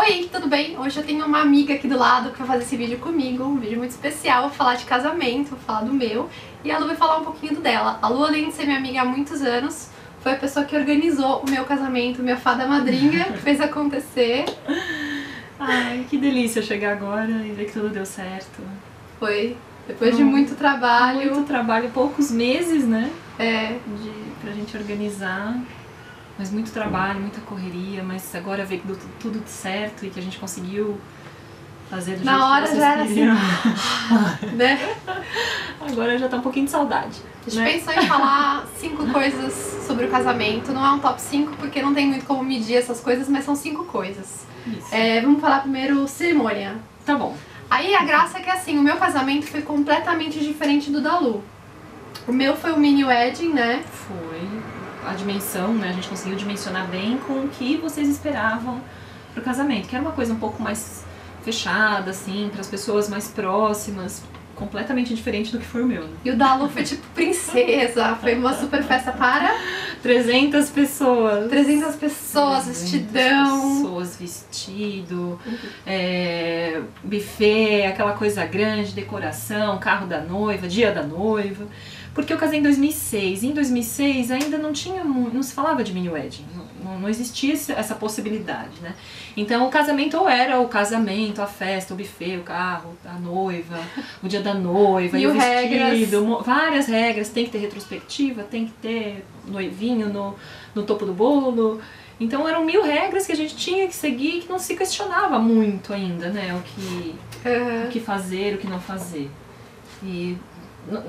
Oi, tudo bem? Hoje eu tenho uma amiga aqui do lado que vai fazer esse vídeo comigo, um vídeo muito especial, vou falar de casamento, vou falar do meu, e a Lu vai falar um pouquinho do dela. A Lu, além de ser minha amiga há muitos anos, foi a pessoa que organizou o meu casamento, minha fada madrinha, que fez acontecer. Ai, que delícia chegar agora e ver que tudo deu certo. Foi, depois de muito trabalho. Muito trabalho, poucos meses, né? Pra gente organizar. Mas muito trabalho, muita correria, mas agora ver que deu tudo certo e que a gente conseguiu fazer do jeito Na hora que vocês já era queriam. assim, né? Agora já tá um pouquinho de saudade. A gente né? pensou em falar 5 coisas sobre o casamento, não é um top 5 porque não tem muito como medir essas coisas, mas são 5 coisas. Isso. Vamos falar primeiro cerimônia. Tá bom. Aí a graça é que assim, o meu casamento foi completamente diferente do da Lu. O meu foi o mini wedding, né? Foi a dimensão, né? A gente conseguiu dimensionar bem com o que vocês esperavam pro casamento, que era uma coisa um pouco mais fechada, assim, para as pessoas mais próximas, completamente diferente do que foi o meu. Né? E o da Lu foi tipo princesa, foi uma super festa para 300 pessoas. 300 pessoas, vestidão. Pessoas, vestido, buffet, aquela coisa grande, decoração, carro da noiva, dia da noiva. Porque eu casei em 2006, e em 2006 ainda não se falava de mini wedding, não existia essa possibilidade, né? Então o casamento ou era o casamento, a festa, o buffet, o carro, a noiva, o dia da noiva, e o vestido, várias regras, tem que ter retrospectiva, tem que ter noivinho no topo do bolo. Então eram 1000 regras que a gente tinha que seguir, que não se questionava muito ainda, né? O que fazer, o que não fazer. E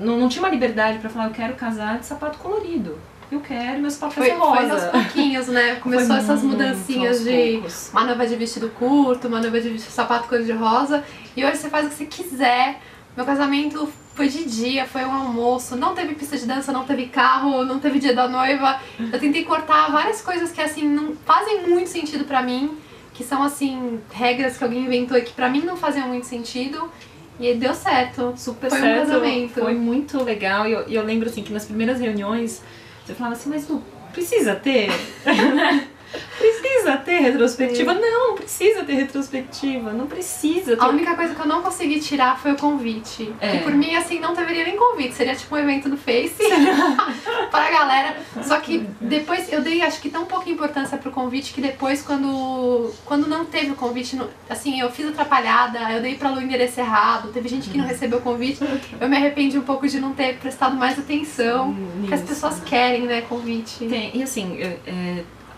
não tinha uma liberdade pra falar, eu quero casar de sapato colorido. Eu quero, meu sapato vai ser rosa. Foi aos pouquinhos, né? Começou essas mudancinhas de uma noiva de vestido curto, uma noiva de vestido sapato cor de rosa. E hoje você faz o que você quiser. Meu casamento foi de dia, foi um almoço, não teve pista de dança, não teve carro, não teve dia da noiva. Eu tentei cortar várias coisas que assim não fazem muito sentido pra mim, que são assim regras que alguém inventou e que pra mim não faziam muito sentido. E deu certo, super foi certo, um casamento. Foi muito legal, e eu lembro assim que nas primeiras reuniões você falava assim, mas Lu, precisa ter? Precisa ter retrospectiva? Não precisa ter retrospectiva, não precisa ter. A única coisa que eu não consegui tirar foi o convite. Que por mim, assim, não deveria nem convite. Seria tipo um evento do Face pra galera. Só que depois eu dei, acho que tão pouca importância pro convite que depois, quando não teve o convite, assim, eu fiz atrapalhada, eu dei pra Lu o endereço errado, teve gente que não recebeu o convite. Eu me arrependi um pouco de não ter prestado mais atenção. Porque as pessoas querem, né, convite. E assim,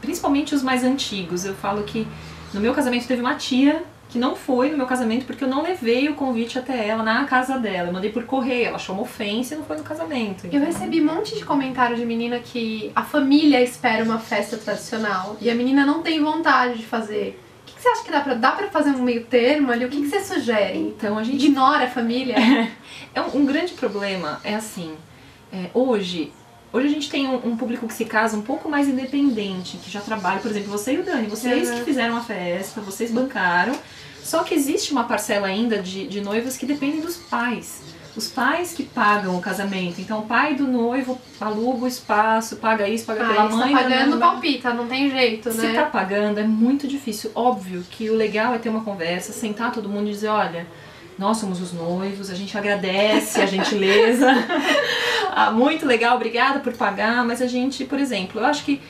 principalmente os mais antigos, eu falo que no meu casamento teve uma tia que não foi no meu casamento porque eu não levei o convite até ela na casa dela, eu mandei por correio, ela achou uma ofensa e não foi no casamento. Então... Eu recebi um monte de comentário de menina que a família espera uma festa tradicional e a menina não tem vontade de fazer. O que você acha que dá pra fazer um meio termo ali? O que você sugere? Então a gente ignora a família? Um grande problema é assim, hoje a gente tem um público que se casa um pouco mais independente, que já trabalha, por exemplo, você e o Dani, vocês que fizeram a festa, vocês bancaram, só que existe uma parcela ainda de noivas que dependem dos pais. Os pais que pagam o casamento, então o pai do noivo aluga o espaço, paga isso, paga pela mãe. Tá pagando, palpita, não tem jeito, né? Se tá pagando, é muito difícil. Óbvio que o legal é ter uma conversa, sentar todo mundo e dizer, olha, nós somos os noivos, a gente agradece a gentileza, muito legal, obrigada por pagar, mas a gente, por exemplo, eu acho que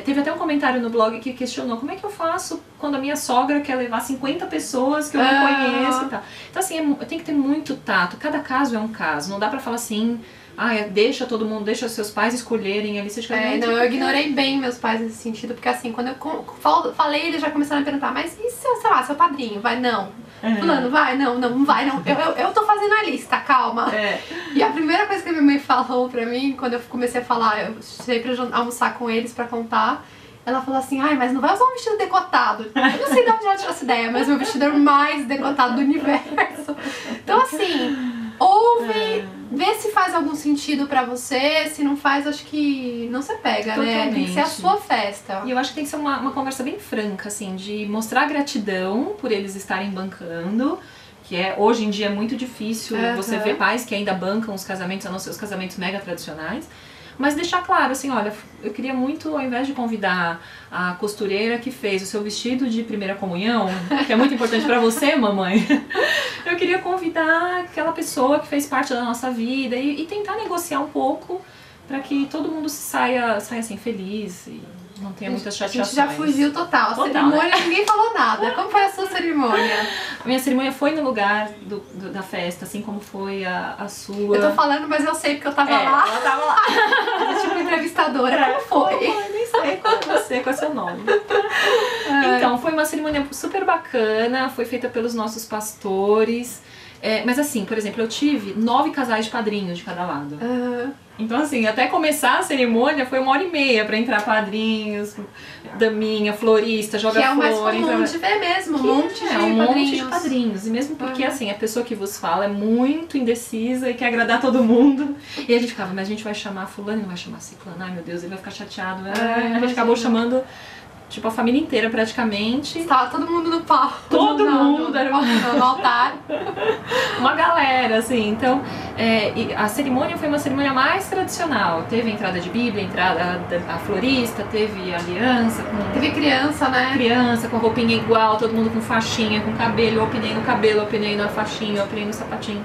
teve até um comentário no blog que questionou como é que eu faço quando a minha sogra quer levar 50 pessoas que eu não conheço e tal. Então assim, tem que ter muito tato, cada caso é um caso, não dá pra falar assim, deixa todo mundo, deixa seus pais escolherem a lista de casamento. Não, eu ignorei bem meus pais nesse sentido, porque assim, quando eu falei, eles já começaram a perguntar, mas e seu, sei lá, seu padrinho, vai? Não. Fulano, vai? Não vai, não. Eu tô fazendo a lista, calma. E a primeira coisa que a minha mãe falou pra mim, quando eu comecei a falar, eu cheguei pra almoçar com eles pra contar, ela falou assim, mas não vai usar um vestido decotado. Eu não sei de onde ela tirou essa ideia, mas meu vestido é o mais decotado do universo. Então assim, ouve, vê se faz algum sentido pra você, se não faz, acho que não se pega, totalmente. Né? Tem que ser a sua festa. E eu acho que tem que ser uma conversa bem franca, assim, de mostrar gratidão por eles estarem bancando, que hoje em dia é muito difícil você ver pais que ainda bancam os casamentos, a não ser os casamentos mega tradicionais, Mas deixar claro, assim, olha, eu queria muito, ao invés de convidar a costureira que fez o seu vestido de primeira comunhão, que é muito importante pra você, mamãe, eu queria convidar aquela pessoa que fez parte da nossa vida e tentar negociar um pouco pra que todo mundo saia assim, feliz e não tenha muitas chateações. A gente já fugiu total. A cerimônia, né? Ninguém falou nada. Como foi a sua cerimônia? A minha cerimônia foi no lugar da festa, assim como foi a sua. Eu tô falando, mas eu sei porque eu tava lá. Ela tava lá. Tipo entrevistadora. Como foi? Eu nem sei qual é você, qual é seu nome. Então, foi uma cerimônia super bacana, foi feita pelos nossos pastores. Mas assim, por exemplo, eu tive 9 casais de padrinhos de cada lado. Então assim, até começar a cerimônia foi 1h30 pra entrar padrinhos, daminha, florista, joga flor. Que é o mais comum de ver mesmo, um monte de padrinhos. E mesmo porque assim, a pessoa que vos fala é muito indecisa e quer agradar todo mundo. E a gente ficava, mas a gente vai chamar fulano e não vai chamar ciclano. Ai meu Deus, ele vai ficar chateado. A gente acabou chamando... Tipo, a família inteira praticamente. Tava todo mundo no palco. Todo mundo era no altar. Uma galera, assim. Então, a cerimônia foi uma cerimônia mais tradicional. Teve a entrada de Bíblia, a florista, teve aliança. Teve criança, né? Criança, com roupinha igual, todo mundo com faixinha, com cabelo. Eu opinei no cabelo, eu opinei na faixinha, eu opinei no sapatinho.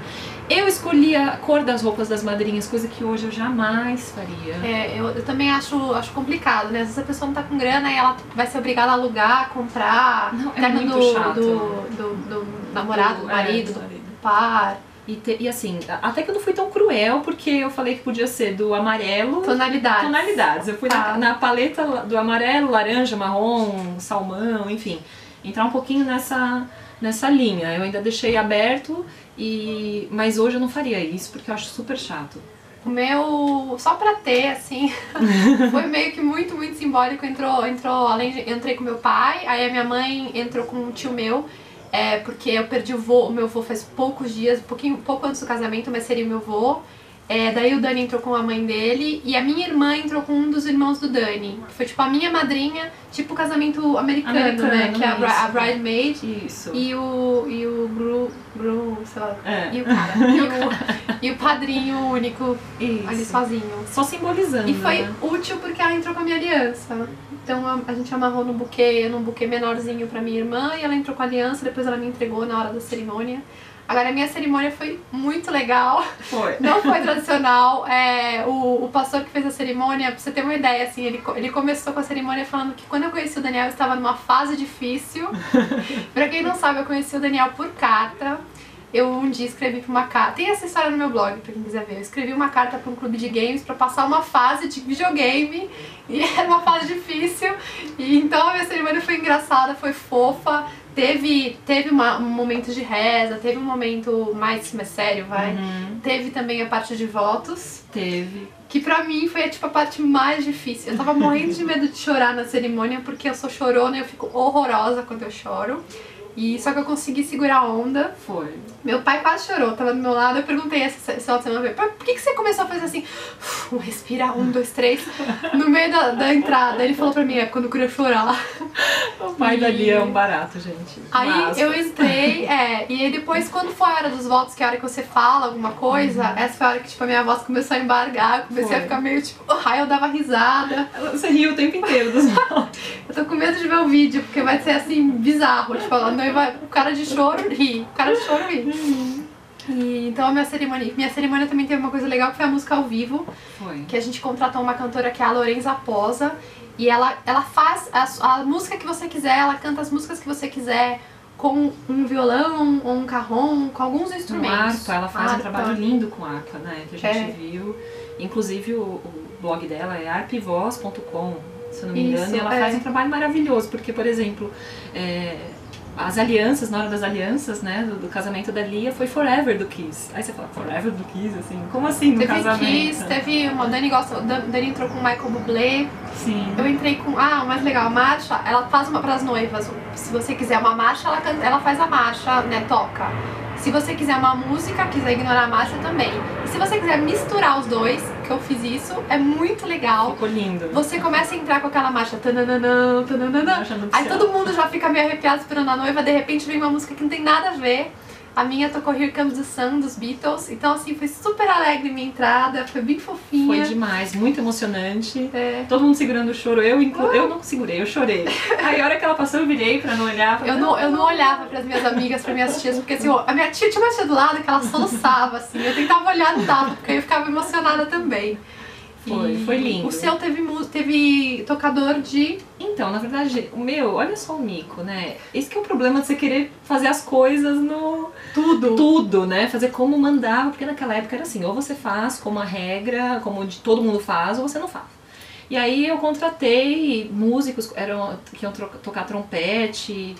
Eu escolhi a cor das roupas das madrinhas, coisa que hoje eu jamais faria. Eu também acho complicado, né? Às vezes a pessoa não tá com grana e ela vai ser obrigada a alugar, comprar. Não, é muito chato. Do namorado, do marido, do par. E assim, até que eu não fui tão cruel, porque eu falei que podia ser do amarelo... Tonalidades. Eu fui na paleta do amarelo, laranja, marrom, salmão, enfim. Entrar um pouquinho nessa linha. Eu ainda deixei aberto, mas hoje eu não faria isso, porque eu acho super chato. O meu, só pra ter, assim, foi meio que muito, muito simbólico. Eu entrei com meu pai, aí a minha mãe entrou com um tio meu, porque eu perdi o meu avô faz poucos dias, pouco antes do casamento, mas seria o meu avô. Daí o Dani entrou com a mãe dele e a minha irmã entrou com um dos irmãos do Dani, que foi tipo a minha madrinha, tipo o casamento americano, né? Que é a bridesmaid. Isso. E o Gru, sei lá, e o cara. E o padrinho único, ali sozinho. Só simbolizando. E foi né? útil porque ela entrou com a minha aliança. Então a gente amarrou num buquê menorzinho pra minha irmã e ela entrou com a aliança, depois ela me entregou na hora da cerimônia. Agora, a minha cerimônia foi muito legal. Foi. Não foi tradicional. O pastor que fez a cerimônia, pra você ter uma ideia, assim, ele começou com a cerimônia falando que quando eu conheci o Daniel, eu estava numa fase difícil. Pra quem não sabe, eu conheci o Daniel por carta. Eu um dia escrevi pra uma carta, tem essa história no meu blog, pra quem quiser ver. Eu escrevi uma carta pra um clube de games pra passar uma fase de videogame. E era uma fase difícil. E então a minha cerimônia foi engraçada, foi fofa. Teve um momento de reza, teve um momento mais sério, vai. Teve também a parte de votos. Teve. Que pra mim foi tipo a parte mais difícil. Eu tava morrendo de medo de chorar na cerimônia, porque eu sou chorona e eu fico horrorosa quando eu choro. Só que eu consegui segurar a onda. Foi. Meu pai quase chorou, tava do meu lado. Eu perguntei esse final de semana, por que você começou a fazer assim? Respira, 1, 2, 3. No meio da entrada, ele falou pra mim, quando eu queria chorar. O pai da Lia é um barato, gente. Aí eu entrei, e aí depois, quando foi a hora dos votos, que é a hora que você fala alguma coisa, essa foi a hora que tipo, a minha voz começou a embargar, eu comecei a ficar meio tipo, eu dava risada. Você riu o tempo inteiro dos votos. Eu tô com medo de ver o vídeo, porque vai ser assim, bizarro. Tipo, o cara de choro ri. O cara de choro ri. Então a minha cerimônia também teve uma coisa legal, que foi a música ao vivo. Foi. Que a gente contratou uma cantora que é a Lorenza Posa. E ela faz a música que você quiser, ela canta as músicas que você quiser, com um violão ou um carrom, com alguns instrumentos. Harpa, ela faz um trabalho lindo com harpa, né? Que a gente viu. Inclusive o blog dela é harpivoz.com, se eu não me engano. E ela faz um trabalho maravilhoso, porque, por exemplo, as alianças, na hora das alianças, né, do casamento da Lia, foi Forever do Kiss. Aí você fala, Forever do Kiss, assim, como assim no casamento? Teve Kiss, teve o Dani entrou com o Michael Bublé. Sim. Eu entrei com, o mais legal, a marcha, ela faz uma pras noivas. Se você quiser uma marcha, ela faz a marcha, né, toca. Se você quiser uma música, quiser ignorar a marcha também. E se você quiser misturar os dois, que eu fiz isso, é muito legal. Ficou lindo. Você começa a entrar com aquela marcha, tananana, tananana. Aí todo mundo já fica meio arrepiado esperando a noiva, de repente vem uma música que não tem nada a ver. A minha tocou Here Comes the Sun, dos Beatles. Então, assim, foi super alegre minha entrada, foi bem fofinha. Foi demais, muito emocionante. Todo mundo segurando o choro, eu não segurei, eu chorei. Aí a hora que ela passou, eu virei pra não olhar. Eu não olhava pras minhas amigas, pras minhas tias, porque assim, a minha tia tinha uma tia do lado que ela soluçava, assim. Eu tentava olhar, não dava, porque eu ficava emocionada também. Foi lindo. O seu teve tocador de... Então, na verdade, o meu, olha só o mico, né? Esse que é o problema de você querer fazer as coisas no... Tudo, né? Fazer como mandava, porque naquela época era assim, ou você faz como a regra, como todo mundo faz, ou você não faz. E aí eu contratei músicos que iam tocar trompete,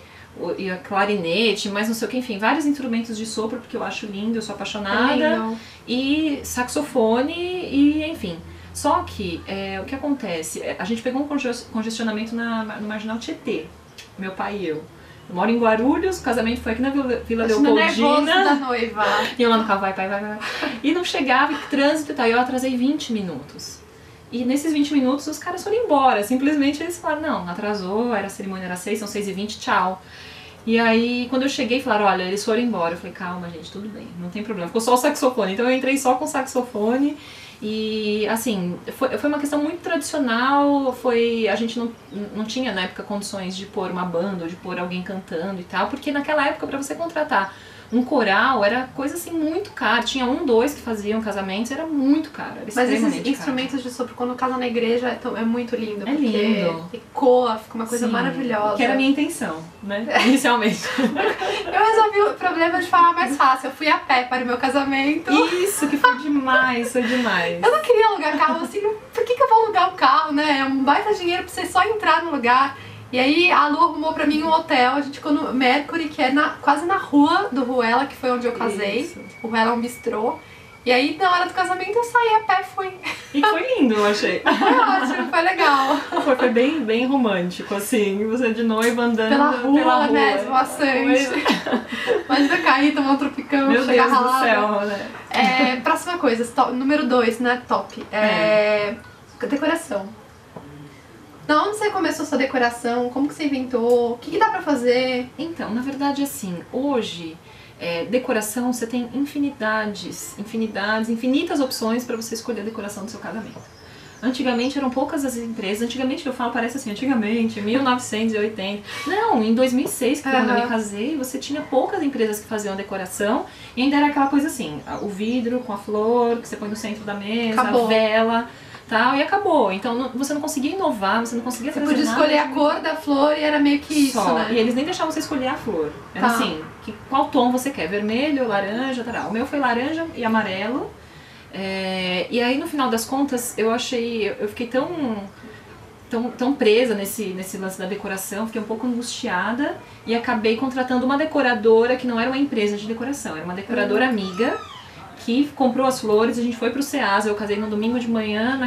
e clarinete, mas não sei o que, enfim, vários instrumentos de sopro, porque eu acho lindo, eu sou apaixonada, e saxofone, e enfim. Só que, o que acontece? A gente pegou um congestionamento no Marginal Tietê, meu pai e eu. Eu moro em Guarulhos, o casamento foi aqui na Vila Leopoldina. Da noiva. E eu lá no carro, vai. E não chegava, trânsito e tal, e eu atrasei 20 minutos. E nesses 20 minutos os caras foram embora, simplesmente eles falaram, não, atrasou, a cerimônia era 6, são 6h20, tchau. E aí, quando eu cheguei, falaram, olha, eles foram embora. Eu falei, calma, gente, tudo bem, não tem problema. Ficou só o saxofone, então eu entrei só com o saxofone. E, assim, foi uma questão muito tradicional, a gente não tinha, na época, condições de pôr uma banda ou de pôr alguém cantando e tal, porque naquela época, pra você contratar um coral, era coisa, assim, muito cara. Tinha 1, 2 que faziam casamentos, era muito caro, era extremamente caro. Mas esses instrumentos de sopro, quando casa na igreja, é muito lindo. É lindo. Ecoa, fica uma coisa maravilhosa. Que era a minha intenção, né, inicialmente. Eu resolvi o problema de forma mais fácil. Eu fui a pé para o meu casamento. Isso, que foi demais, foi demais. Eu não queria alugar carro, assim, por que eu vou alugar um carro, né? É um baita dinheiro pra você só entrar no lugar. E aí a Lu arrumou pra mim um hotel, a gente ficou no Mercury, que é quase na rua do Ruela, que foi onde eu casei. Isso. O Ruela é um bistrô. E aí na hora do casamento eu saí a pé, fui. E foi lindo, eu achei. Foi ótimo, foi legal. Foi bem romântico, assim, você de noiva andando pela rua. Né, esvoaçante. Imagina cair, tomar um tropicão, meu chegar Deus ralada. Do céu, né? Próxima coisa, número 2, né, top. Decoração. Da onde você começou sua decoração? Como que você inventou? O que dá pra fazer? Então, na verdade, assim, hoje, decoração, você tem infinitas opções pra você escolher a decoração do seu casamento. Antigamente eram poucas as empresas, antigamente eu falo, parece assim, antigamente, 1980. Não, em 2006, que quando eu me casei, você tinha poucas empresas que faziam a decoração e ainda era aquela coisa assim, o vidro com a flor, que você põe no centro da mesa, acabou. A vela... Tal, e acabou. Então você não conseguia inovar, você não conseguia trazer nada. Você podia escolher a cor da flor e era meio que isso, né? E eles nem deixavam você escolher a flor. Era assim, qual tom você quer? Vermelho, laranja, tal. O meu foi laranja e amarelo. E aí no final das contas eu fiquei tão presa nesse lance da decoração, fiquei um pouco angustiada e acabei contratando uma decoradora que não era uma empresa de decoração, era uma decoradora amiga, que comprou as flores, a gente foi pro Ceasa, eu casei no domingo de manhã,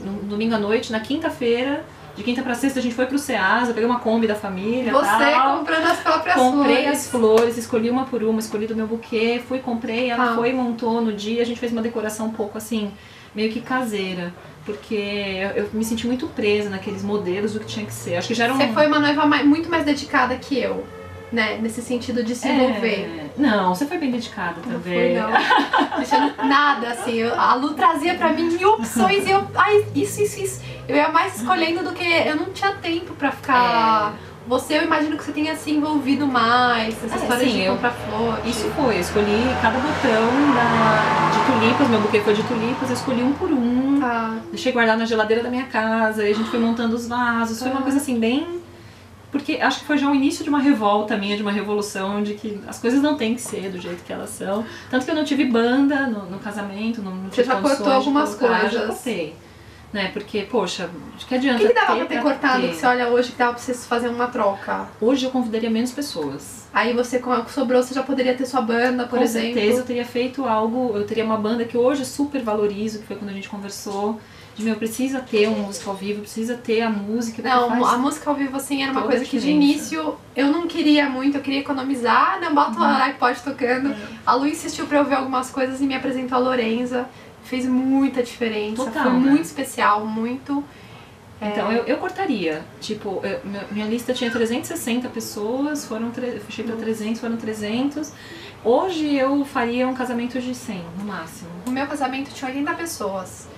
no domingo à noite, na quinta-feira, de quinta pra sexta a gente foi pro Ceasa, peguei uma Kombi da família, comprando as próprias flores. Comprei as flores, escolhi uma por uma, escolhi do meu buquê, comprei, ela foi e montou no dia, a gente fez uma decoração um pouco assim, meio que caseira. Porque eu me senti muito presa naqueles modelos do que tinha que ser. Acho que já era Você foi uma noiva muito mais dedicada que eu. Né, nesse sentido de se envolver. Não, você foi bem dedicada também. Não fui, não. Deixando nada, assim. A Lu trazia pra mim mil opções e eu... isso. Eu ia mais escolhendo do que... Eu não tinha tempo pra ficar... Você, eu imagino que você tenha se envolvido mais, essa história de comprar flor. Isso foi, eu escolhi cada botão de tulipas, meu buquê foi de tulipas, eu escolhi um por um. Deixei guardar na geladeira da minha casa, e a gente foi montando os vasos. Foi uma coisa assim, bem... Porque acho que foi já o início de uma revolta minha, de uma revolução, de que as coisas não têm que ser do jeito que elas são. Tanto que eu não tive banda no casamento, não tive condições. Você já cortou algumas coisas. Já cortei. Né? Porque, poxa, de que adianta o que dava pra ter cortado que você olha hoje que dava pra vocês fazer uma troca? Hoje eu convidaria menos pessoas. Aí você, com o que sobrou, você já poderia ter sua banda, por exemplo? Com certeza eu teria feito algo, eu teria uma banda que hoje eu super valorizo, que foi quando a gente conversou. Precisa ter uma música ao vivo, precisa ter a música. Não, a música ao vivo, assim, era uma coisa que de início eu não queria muito, eu queria economizar, não boto o iPod tocando. A Lu insistiu pra eu ver algumas coisas e me apresentou a Lorenza. Fez muita diferença, foi muito especial, muito... Então eu cortaria. Tipo, minha lista tinha 360 pessoas, fechei pra 300, foram 300. Hoje eu faria um casamento de 100, no máximo. O meu casamento tinha 80 pessoas.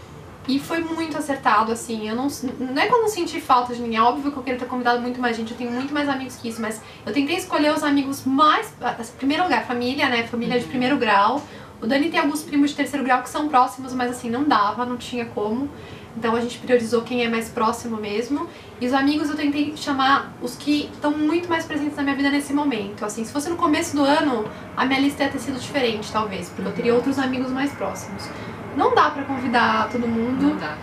E foi muito acertado, assim. Não é que eu não senti falta de ninguém. É óbvio que eu queria ter convidado muito mais gente. Eu tenho muito mais amigos que isso. Mas eu tentei escolher os amigos mais... Em primeiro lugar, família, né? Família de primeiro grau. O Dani tem alguns primos de terceiro grau que são próximos, mas assim, não dava, não tinha como. Então a gente priorizou quem é mais próximo mesmo. E os amigos eu tentei chamar os que estão muito mais presentes na minha vida nesse momento. Assim, se fosse no começo do ano, a minha lista ia ter sido diferente, talvez. Porque eu teria outros amigos mais próximos. Não dá pra convidar todo mundo. Não dá.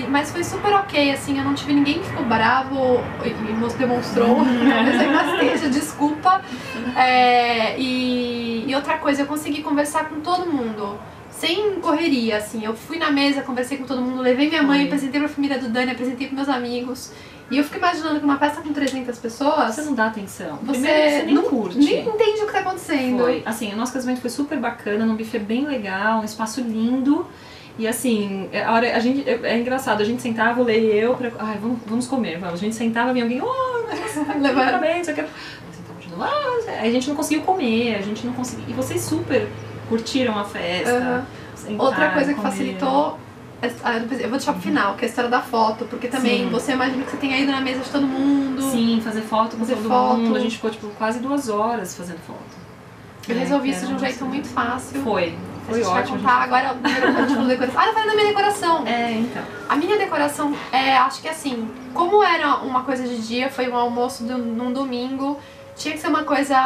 Mas foi super ok, assim, eu não tive ninguém que ficou bravo e demonstrou, talvez ainda esteja, desculpa. E outra coisa, eu consegui conversar com todo mundo, sem correria, assim. Eu fui na mesa, conversei com todo mundo, levei minha mãe, apresentei pra família do Dani, apresentei pros meus amigos. E eu fico imaginando que uma festa com 300 pessoas... Você não dá atenção. Você nem curte. Nem entende o que tá acontecendo. Foi. Assim, o nosso casamento foi super bacana, num buffet bem legal, um espaço lindo. E assim, é engraçado, a gente sentava, o Lê e eu, vamos comer, vamos. A gente sentava, vinha alguém, parabéns, eu quero... Sentava de novo, aí a gente não conseguiu comer, a gente não conseguiu... E vocês super curtiram a festa. Sentaram, outra coisa que comeram. facilitou, eu vou deixar pro final, que é a história da foto, porque também você imagina que você tenha ido na mesa de todo mundo. Sim, fazer foto com todo mundo, a gente ficou tipo quase 2 horas fazendo foto. Eu resolvi isso de um jeito muito fácil. Foi ótimo. Vai contar agora a gente falou decoração. Eu falei da minha decoração. Então. A minha decoração, acho que assim, como era uma coisa de dia, foi um almoço num domingo, tinha que ser uma coisa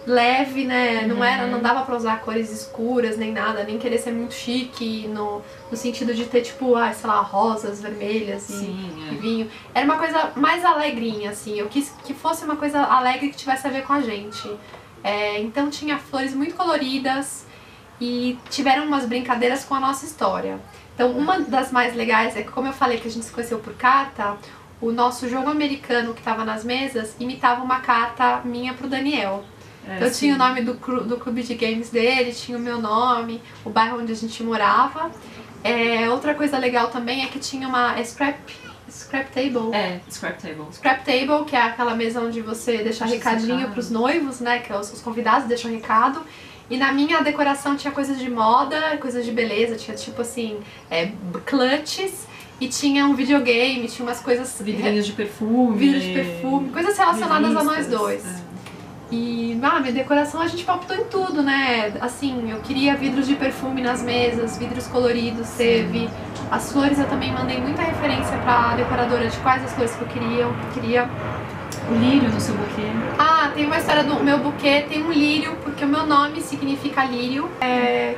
leve, né? Não dava pra usar cores escuras nem nada, nem querer ser muito chique no sentido de ter tipo, sei lá, rosas, vermelhas e vinho. Era uma coisa mais alegrinha, assim. Eu quis que fosse uma coisa alegre que tivesse a ver com a gente. Então tinha flores muito coloridas e tiveram umas brincadeiras com a nossa história. Então uma das mais legais é que, como eu falei que a gente se conheceu por carta, o nosso jogo americano que estava nas mesas imitava uma carta minha pro Daniel. Então tinha o nome do clube de games dele, tinha o meu nome, o bairro onde a gente morava. Outra coisa legal também é que tinha uma scrap table. Scrap table. Scrap table, que é aquela mesa onde você deixa recadinho pros noivos, né? Que os convidados deixam recado. E na minha decoração tinha coisas de moda, coisas de beleza, tinha tipo assim, clutches. E tinha um videogame, tinha umas coisas... Vidrinhos de perfume. Vidros de perfume, coisas relacionadas a nós dois. E minha decoração a gente palpitou em tudo, né? Assim, eu queria vidros de perfume nas mesas, vidros coloridos teve. As flores eu também mandei muita referência pra decoradora de quais as flores que eu queria. O lírio no seu buquê. Tem uma história do meu buquê, tem um lírio, porque o meu nome significa lírio.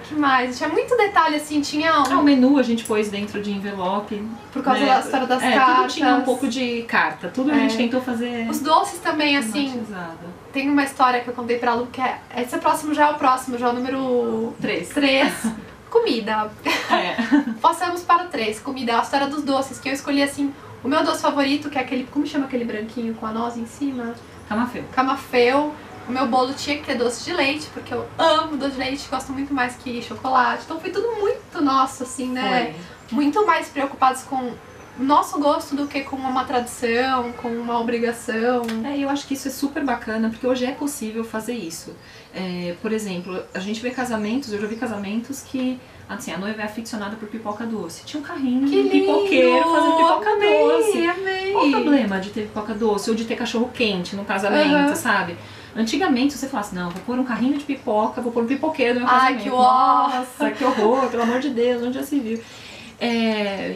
Que mais? Tinha muito detalhe, assim, tinha o menu a gente pôs dentro de envelope. Por causa da história das cartas. Tudo tinha um pouco de carta, tudo a gente tentou fazer. Os doces também, assim, tem uma história que eu contei pra Lu, que esse próximo já é o número 3. Comida. Passamos para o 3, comida, a história dos doces, que eu escolhi, assim, o meu doce favorito, que é aquele, como chama aquele branquinho com a noz em cima? Camafeu. O meu bolo tinha que ter doce de leite, porque eu amo doce de leite, gosto muito mais que chocolate. Então foi tudo muito nosso, assim, né? Muito mais preocupados com o nosso gosto do que com uma tradição, com uma obrigação. Eu acho que isso é super bacana, porque hoje é possível fazer isso. Por exemplo, a gente vê casamentos, eu já vi casamentos que... Assim, a noiva é aficionada por pipoca doce. Tinha um carrinho de pipoqueiro fazendo pipoca doce. Amei. Qual o problema de ter pipoca doce ou de ter cachorro quente no casamento, sabe? Antigamente, se você falasse, não, vou pôr um carrinho de pipoca, vou pôr um pipoqueiro no meu casamento. Que horror! Nossa, que horror, pelo amor de Deus, onde já se viu?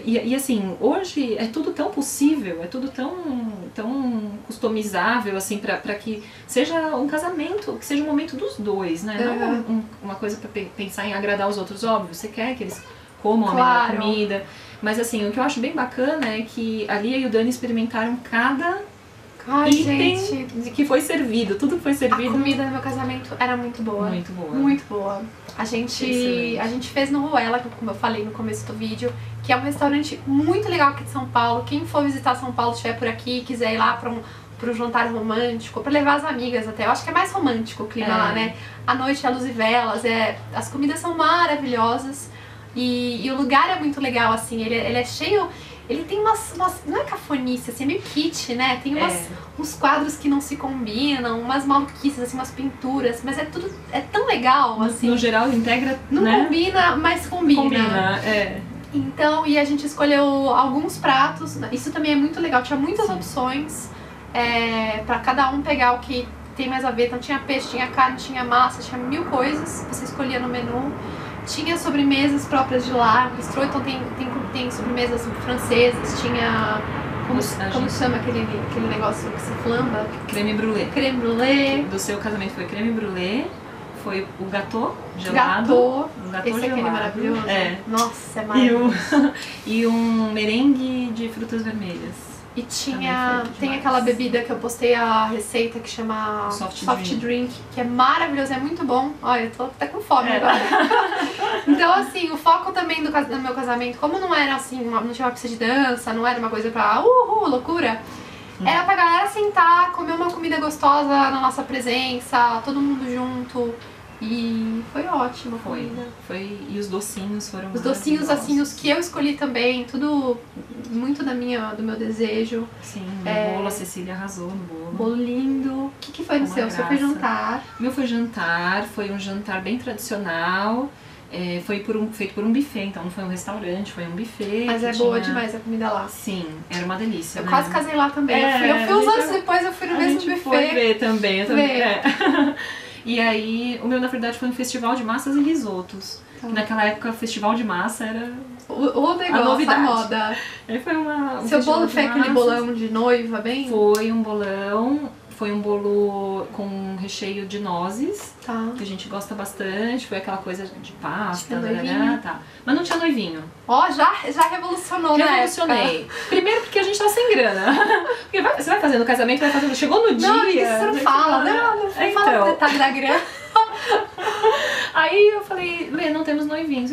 E assim, hoje é tudo tão possível, é tudo tão customizável, assim, pra que seja um casamento, que seja um momento dos dois, né? Não uma coisa pra pensar em agradar os outros, óbvio, você quer que eles comam a melhor comida. Mas assim, o que eu acho bem bacana é que a Lia e o Dani experimentaram cada item que foi servido, tudo que foi servido. A comida no meu casamento era muito boa. Muito boa. Muito boa. A gente fez no Ruela, como eu falei no começo do vídeo, que é um restaurante muito legal aqui de São Paulo. Quem for visitar São Paulo, estiver por aqui, quiser ir lá pra um jantar romântico, pra levar as amigas até. Eu acho que é mais romântico o clima lá, né? À noite é luz e velas, as comidas são maravilhosas. E o lugar é muito legal, assim, ele é cheio... Ele tem umas não é cafonice, assim, é meio kit, né? Tem uns quadros que não se combinam, umas maluquices, assim, umas pinturas, mas é tão legal, assim. No geral, integra, não, né? Combina, mas combina. Combina, Então, e a gente escolheu alguns pratos, isso também é muito legal, tinha muitas opções pra cada um pegar o que tem mais a ver. Então tinha peixe, tinha carne, tinha massa, tinha 1000 coisas, você escolhia no menu. Tinha sobremesas próprias de lá, um bistrô, então tem sobremesas francesas, tinha... Como chama aquele negócio que se flamba? Creme brulee. Creme brulee. Do seu casamento foi creme brulee, foi o gâteau gelado. Esse é aquele maravilhoso. Nossa, é maravilhoso. E um merengue de frutas vermelhas. E tem aquela bebida que eu postei a receita que chama Soft Drink, que é maravilhoso, é muito bom. Olha, eu tô até com fome agora. Então, assim, o foco também do meu casamento, como não era assim, não tinha uma pista de dança, não era uma coisa pra loucura, era pra galera sentar, comer uma comida gostosa na nossa presença, todo mundo junto. E foi ótimo a comida. E os docinhos foram Os docinhos, assim, os que eu escolhi também, tudo muito do meu desejo. Sim, o bolo, a Cecília arrasou no bolo. Bolo lindo. O que foi no seu? O seu foi jantar? O meu foi jantar, foi um jantar bem tradicional. Foi feito por um buffet, então não foi um restaurante, foi um buffet. Mas é boa demais a comida lá. Sim, era uma delícia. Eu quase casei lá também. Eu fui uns anos depois, eu fui no mesmo buffet. Foi ver também, eu também. E aí, o meu, na verdade, foi um festival de massas e risotos. Naquela época, o festival de massa era o negócio, a novidade. Moda. Aí foi um Seu bolo foi aquele bolão de noiva, bem? Foi um bolão, foi um bolo com recheio de nozes, que a gente gosta bastante. Foi aquela coisa de pasta, mas não tinha noivinho. Já revolucionou, né? Revolucionei. Primeiro porque a gente tava sem grana. Porque você vai fazendo o casamento, vai fazendo, chegou no dia... Não, isso não fala, não fala o detalhe da grana. Aí eu falei, Lê, não temos noivinhos.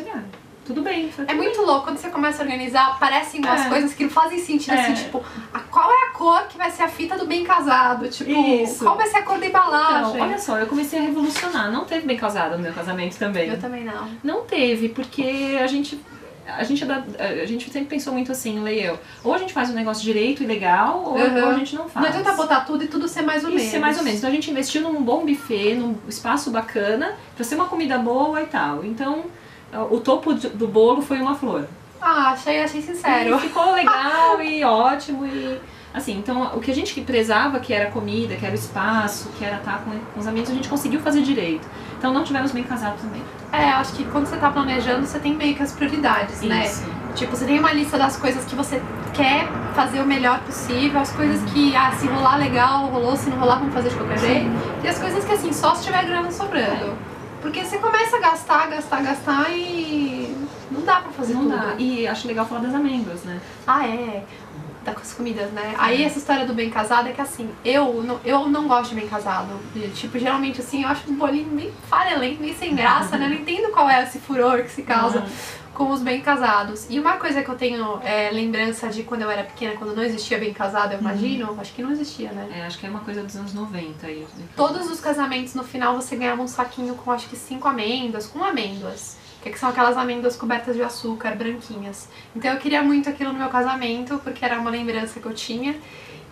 Tudo bem. É muito louco, quando você começa a organizar, aparecem umas coisas que não fazem sentido, assim, tipo, qual é a cor que vai ser a fita do bem casado? Tipo, qual vai ser a cor da embalagem? Então, olha só, eu comecei a revolucionar. Não teve bem casado no meu casamento também. Eu também não. Não teve, porque a gente sempre pensou muito assim, Lê, ou a gente faz um negócio direito e legal, ou a gente não faz. Não adianta botar tudo e tudo ser mais ou menos. Ser mais ou menos. Então a gente investiu num bom buffet, num espaço bacana, pra ser uma comida boa e tal. Então, o topo do bolo foi uma flor. Achei sincero. E ficou legal e ótimo e... Assim, então o que a gente prezava, que era a comida, que era o espaço, que era estar com os amigos, a gente conseguiu fazer direito. Então não tivemos bem casado também. Acho que quando você tá planejando, você tem meio que as prioridades, né? Tipo, você tem uma lista das coisas que você quer fazer o melhor possível, as coisas que, se rolar legal, rolou, se não rolar, vamos fazer de qualquer jeito. E as coisas que, assim, só se tiver grana sobrando. Porque você começa a gastar e não dá pra fazer tudo. Não dá. E acho legal falar das amêndoas, né? Das comidas, né? Aí essa história do bem casado é que assim, eu não gosto de bem casado. Tipo, geralmente assim, eu acho um bolinho meio farelento, meio sem graça, né? Eu não entendo qual é esse furor que se causa com os bem casados. E uma coisa que eu tenho lembrança de quando eu era pequena, quando não existia bem casado, eu imagino, acho que não existia, né? Acho que é uma coisa dos anos 90 aí. Todos os casamentos, no final, você ganhava um saquinho com acho que 5 amêndoas, com amêndoas. Que são aquelas amêndoas cobertas de açúcar, branquinhas. Então eu queria muito aquilo no meu casamento, porque era uma lembrança que eu tinha.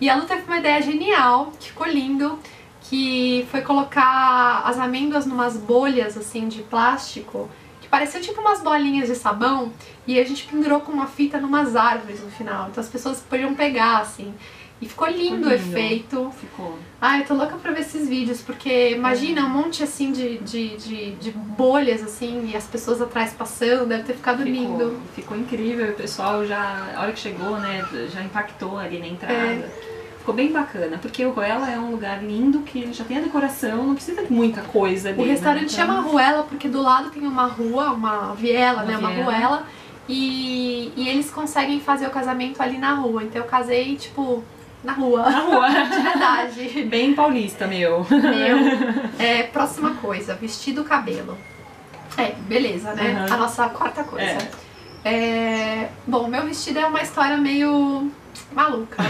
E a Lu teve uma ideia genial, que ficou lindo, que foi colocar as amêndoas numas bolhas, assim, de plástico, que pareciam tipo umas bolinhas de sabão, e a gente pendurou com uma fita numas árvores no final. Então as pessoas podiam pegar, assim. E ficou lindo o efeito. Ficou. Eu tô louca pra ver esses vídeos, porque imagina um monte assim de bolhas assim, e as pessoas atrás passando, deve ter ficado lindo. Ficou incrível, o pessoal a hora que chegou, né, já impactou ali na entrada. Ficou bem bacana, porque o Ruela é um lugar lindo que já tem a decoração, não precisa de muita coisa ali. O restaurante chama Ruela porque do lado tem uma rua, uma viela, uma ruela, e eles conseguem fazer o casamento ali na rua. Então eu casei, tipo... Na rua. De verdade. Bem paulista, meu. Próxima coisa, vestido, cabelo. Beleza, né? A nossa quarta coisa. Bom, meu vestido é uma história meio maluca.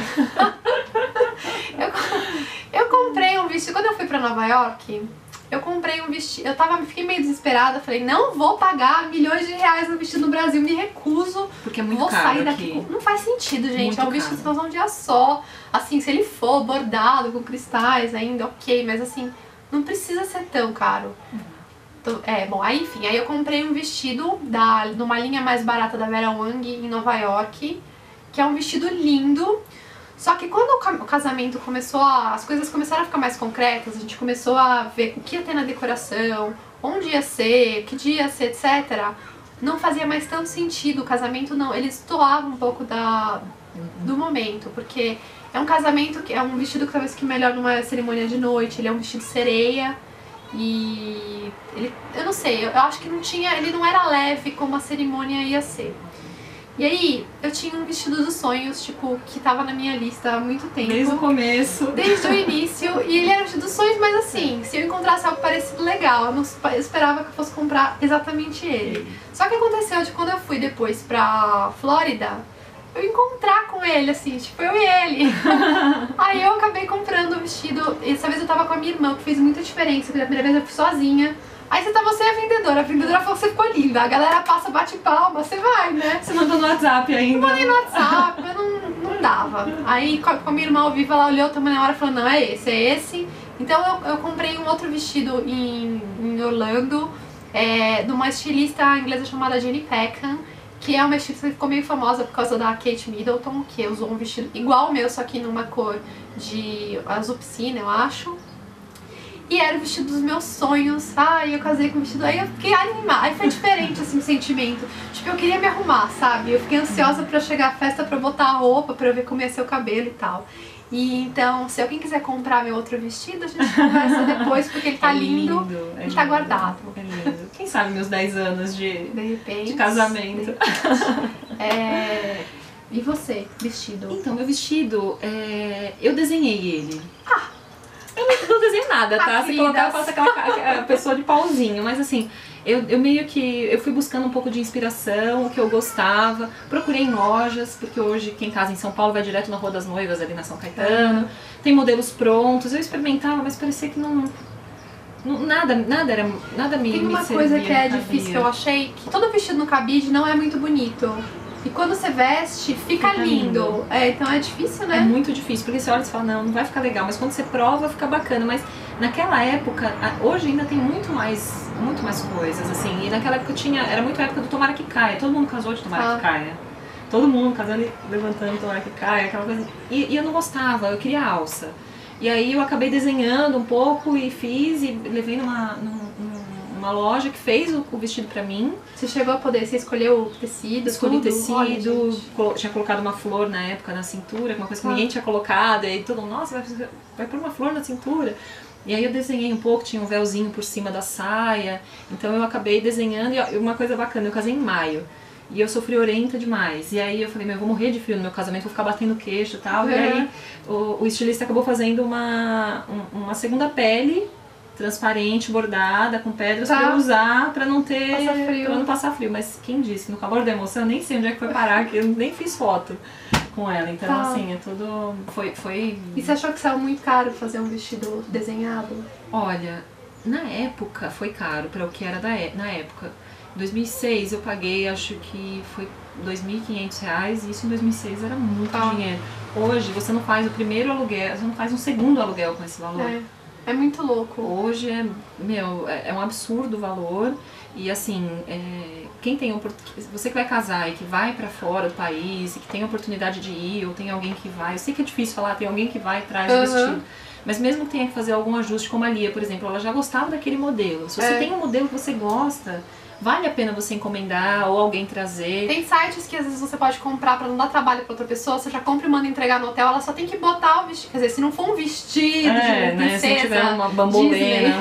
Eu comprei um vestido, quando eu fui pra Nova York, eu comprei um vestido, fiquei meio desesperada, falei, não vou pagar milhões de reais no vestido no Brasil, me recuso. Porque é muito vou caro sair daqui. aqui. Não faz sentido, gente, Muito é um vestido que caro. você usa um dia só. Assim, se ele for bordado com cristais ainda, ok, mas assim, não precisa ser tão caro. Bom, aí enfim, aí eu comprei um vestido numa linha mais barata da Vera Wang em Nova York, que é um vestido lindo. Só que quando o casamento começou as coisas começaram a ficar mais concretas, a gente começou a ver o que ia ter na decoração, onde ia ser, que dia ia ser, etc. Não fazia mais tanto sentido, o casamento não, ele destoava um pouco do momento, porque é um casamento, é um vestido que talvez que melhor numa cerimônia de noite, ele é um vestido sereia. E eu não sei, eu acho que ele não era leve como a cerimônia ia ser. E aí, eu tinha um vestido dos sonhos, tipo, que tava na minha lista há muito tempo. Desde o começo. Desde o início. E ele era um vestido dos sonhos, mas assim, se eu encontrasse algo parecido legal, eu não esperava que eu fosse comprar exatamente ele. Só que aconteceu de quando eu fui depois pra Flórida, eu encontrar com ele, assim, tipo, eu e ele. Aí eu acabei comprando o vestido. Essa vez eu tava com a minha irmã, que fez muita diferença, porque a primeira vez eu fui sozinha. Aí você é a vendedora falou que você ficou linda, a galera passa, bate palma, você vai, né? Você mandou no WhatsApp ainda? Eu mandei no WhatsApp, mas não dava. Aí com a minha irmã ao vivo, ela olhou também na hora e falou, não, é esse. Então eu comprei um outro vestido em Orlando, de uma estilista inglesa chamada Jenny Peckham, que é uma estilista que ficou meio famosa por causa da Kate Middleton, que usou um vestido igual o meu, só que numa cor de azul piscina, eu acho. E era o vestido dos meus sonhos. Ai, eu casei com o vestido, aí eu fiquei animada. Aí foi diferente, assim, o sentimento. Tipo, eu queria me arrumar, sabe? Eu fiquei ansiosa pra chegar à festa, pra botar a roupa, pra eu ver como ia ser o cabelo e tal. E então, se alguém quiser comprar meu outro vestido, a gente conversa depois, porque ele tá lindo, ele tá guardado. É lindo. Quem sabe meus 10 anos de casamento. De repente. E você, vestido? Então, meu vestido, eu desenhei ele. Eu não desenho nada, tá? Se colocar, eu faço aquela pessoa de pauzinho. Mas assim, eu meio que... Eu fui buscando um pouco de inspiração, o que eu gostava. Procurei em lojas, porque hoje quem casa em São Paulo vai direto na Rua das Noivas, ali na São Caetano. Tem modelos prontos. Eu experimentava, mas parecia que nada me Tem uma coisa que é difícil, que eu achei, que todo vestido no cabide não é muito bonito. E quando você veste, fica lindo. Então é difícil, né? É muito difícil, porque você olha e fala, não vai ficar legal. Mas quando você prova, fica bacana. Mas naquela época, hoje ainda tem muito mais coisas, assim. E naquela época era muito a época do tomara que caia. Todo mundo casou de tomara que caia. Todo mundo casando e levantando tomara que caia, aquela coisa. E eu não gostava, eu queria alça. E aí eu acabei desenhando um pouco e fiz e levei numa loja que fez o vestido pra mim. Você chegou a poder, você escolheu o tecido? Escolhi tecido, tinha colocado uma flor na época na cintura, uma coisa que ninguém tinha colocado, e aí todo mundo, nossa, vai pôr uma flor na cintura. E aí eu desenhei um pouco, tinha um véuzinho por cima da saia, então eu acabei desenhando, e uma coisa bacana, eu casei em maio. E eu sou friorenta demais. E aí eu falei, eu vou morrer de frio no meu casamento, vou ficar batendo queixo e tal. E aí o estilista acabou fazendo uma segunda pele transparente, bordada, com pedras pra eu usar, pra não passar frio. Mas quem disse? No calor da emoção, eu nem sei onde é que foi parar, que eu nem fiz foto com ela. Então, assim, é tudo... Foi... E você achou que saiu muito caro fazer um vestido desenhado? Olha, na época foi caro, pra o que era na época. Em 2006 eu paguei, acho que foi R$2.500, e isso em 2006 era muito dinheiro. Hoje você não faz o primeiro aluguel, você não faz um segundo aluguel com esse valor. É muito louco. Hoje é um absurdo o valor. E assim, quem tem você que vai casar e que vai pra fora do país e que tem a oportunidade de ir, ou tem alguém que vai, eu sei que é difícil falar, tem alguém que vai atrás do vestido. Mas mesmo que tenha que fazer algum ajuste, como a Lia, por exemplo, ela já gostava daquele modelo. Se você tem um modelo que você gosta, vale a pena você encomendar ou alguém trazer. Tem sites que às vezes você pode comprar pra não dar trabalho pra outra pessoa, você já compra e manda entregar no hotel, ela só tem que botar o vestido. Quer dizer, se não for um vestido de princesa, se não tiver uma bambolena.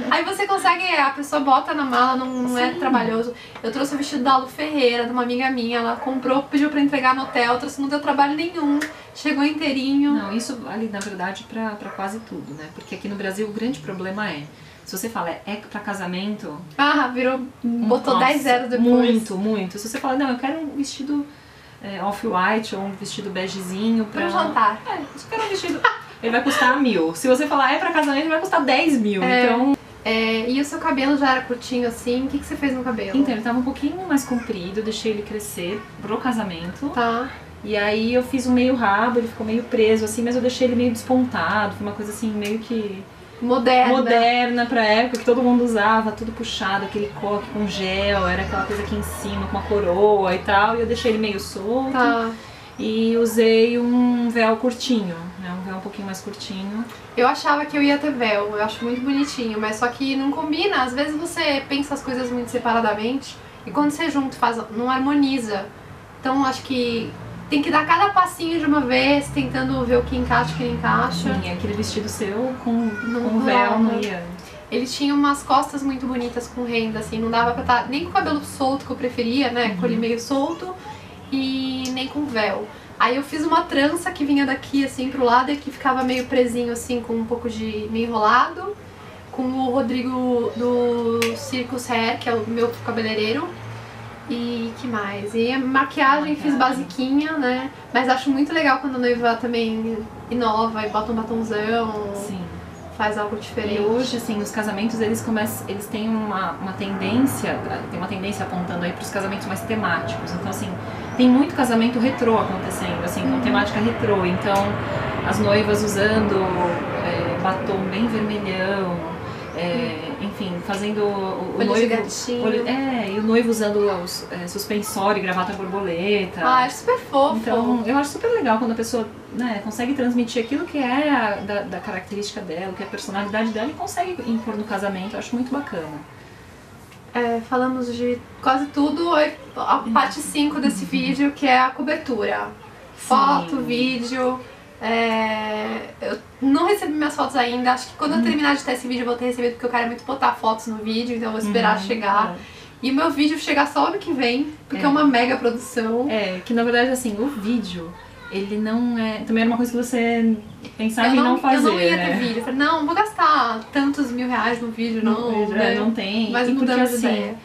Aí você consegue, a pessoa bota na mala, não é trabalhoso. Eu trouxe o vestido da Lu Ferreira, de uma amiga minha, ela comprou, pediu pra entregar no hotel, trouxe, não deu trabalho nenhum, chegou inteirinho. Não, isso vale na verdade pra quase tudo, né? Porque aqui no Brasil o grande problema se você fala pra casamento... botou 10 zeros depois. Muito. Se você fala, não, eu quero um vestido off-white ou um vestido begezinho pra um jantar. Eu quero um vestido... ele vai custar 1.000. Se você falar é pra casamento, vai custar 10 mil. Então... e o seu cabelo já era curtinho assim? O que você fez no cabelo? Então, ele tava um pouquinho mais comprido, eu deixei ele crescer pro casamento. Tá. E aí eu fiz um meio rabo, ele ficou meio preso assim, mas eu deixei ele meio despontado, foi uma coisa assim meio que... Moderna pra época, que todo mundo usava, tudo puxado, aquele coque com gel, era aquela coisa aqui em cima com uma coroa e tal, e eu deixei ele meio solto. Tá. E usei um véu curtinho, né, um véu um pouquinho mais curtinho. Eu achava que eu ia ter véu, eu acho muito bonitinho, mas só que não combina, às vezes você pensa as coisas muito separadamente, e quando você junta, não harmoniza. Então acho que tem que dar cada passinho de uma vez, tentando ver o que encaixa e o que não encaixa. Sim, aquele vestido seu com véu não ia. Ele tinha umas costas muito bonitas com renda, assim, não dava pra estar nem com o cabelo solto que eu preferia, né, com ele meio solto, e nem com véu. Aí eu fiz uma trança que vinha daqui, assim, pro lado e que ficava meio presinho, assim, com um pouco de meio enrolado, com o Rodrigo do Circus Hair, que é o meu cabeleireiro. E que mais? E a maquiagem fiz basiquinha, né? Mas acho muito legal quando a noiva também inova e bota um batonzão. Sim. Faz algo diferente. E hoje, assim, os casamentos, eles têm uma tendência, apontando aí pros casamentos mais temáticos. Então, assim, tem muito casamento retrô acontecendo, assim, com temática retrô. Então, as noivas usando batom bem vermelhão, enfim, fazendo o noivo... e o noivo usando suspensório e gravata borboleta. Ah, é super fofo. Então, eu acho super legal quando a pessoa, né, consegue transmitir aquilo que é da característica dela, que é a personalidade dela, e consegue impor no casamento. Eu acho muito bacana. Falamos de quase tudo, a parte 5 desse vídeo, que é a cobertura. Foto, vídeo... eu não recebi minhas fotos ainda, acho que quando eu terminar de ter esse vídeo eu vou ter recebido, porque eu quero muito botar fotos no vídeo, então eu vou esperar chegar. E o meu vídeo chegar só ano que vem, porque é uma mega produção. Que na verdade, assim, o vídeo, ele não é... Também era uma coisa que você pensava em não fazer, eu não ia né? ter vídeo, eu falei, não vou gastar tantos R$1.000 no vídeo, não, né? Não tem. Mas mudando de ideia.